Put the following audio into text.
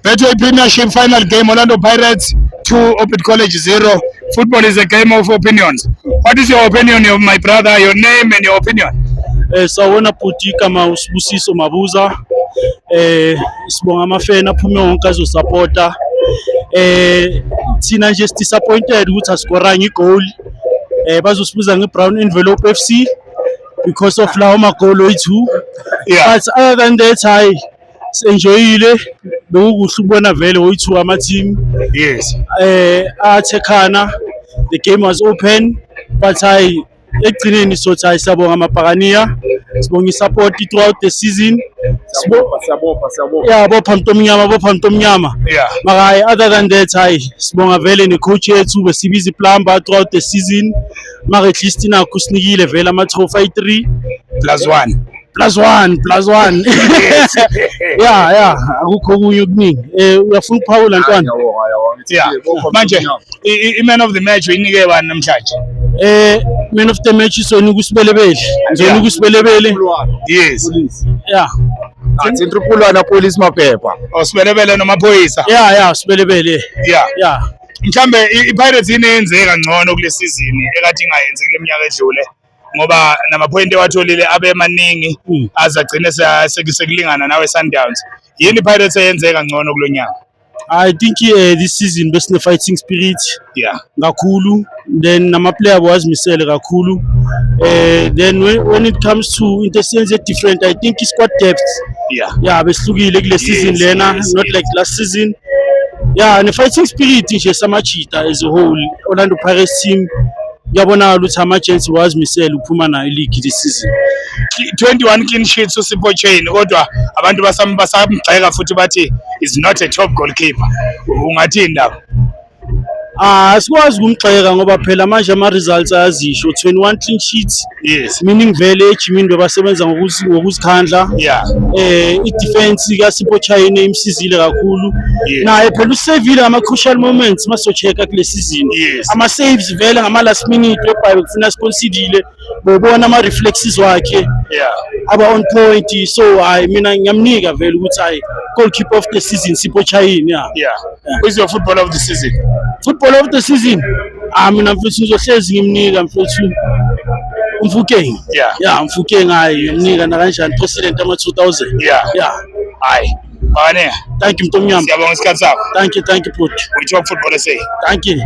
Betway Premiership final game, Orlando Pirates 2, Orbit College 0. Football is a game of opinions. What is your opinion of my brother, your name and your opinion? Sawona bhuti kama usibusiso Mabuza sibonga amafena aphume wonke azosupporta thina nje disappointed ukuthi asikoranga igoal bazosibuza ngeBrown Envelope FC because of lawo magolo ethu. But other than that hayi enjoyile bekukuhle ukubona vele oyithu ama team. Yes. Athekana, the game was open but hayi ekugcineni sothi hayi siyabonga amabhakaniya sibonga isupport throughout the season. Yeah, bopha mntomnyama. Yeah. Makayi other than that hayi sibonga vele ne coach yethu besibiza iplumber throughout the season. Mara at least nakho sinikile vele ama trophy 3 plus 1. Yeah akukho kunye okuningi uyafuna ukuphawula ntwana. Yeah, manje i-man of the match uyinike bani namhlanje? Man of the match Zonika Usibelebele. Yes. Yeah. Athi Ntrupulwana Police Maphepha. Osibelebele nomaphoyisa. Yeah, Usibelebele. Yeah. Mhlambe iPirates inenze kangcono kule season ekade ingayenzi kule minyaka edlule ngoba nama-point ewatholile abe maningi azagcine sekulingana nawe Sundowns. Yini iPirates eyenze kangcono kulonyaka? I think this season besine fighting spirit kakhulu, then nama player bazimisele kakhulu. Then when it comes to into different, I think squad depth behlukile kule season lena, not like last season. Yeah, and the fighting spirit nje samachita as a whole, Orlando Pirates team yabona ukuthi ama-chance wazimisele ukuphuma nayo league this season. 21 clean sheets uSipho Chain, kodwa abantu basamgxeka futhi bathi is not a top goalkeeper. Ungathi indaba? Sikwazi ukumgxeka ngoba phela manje ama-results ayazisho 21 clean sheets. Yes. Meaning vele ejimini bebasebenza ngokuzikhandla. I-defense kaSipho Chain imsizile kakhulu. Naye phela usavile ama-crucial moments masocheka kule season. Ama-saves vele ngama-last minute webhayi bekufuna siconsidile bobona ama-reflexes wakhe aba on point. So mina ngiyamnika vele ukuthi hayi goalkeeper of the season Sipho Chain. Who is your footballer of the season? Footballer of the season mina mfethu ngizohlezi ngimnika mfethu Mfukeng. Mfukeng hayi ngimnika na kanjani president ama 2000. Hayi bane. Thank you Mtomnyama. Siyabonga isikhathi sakho. Thank you bro. We talk football say. Thank you.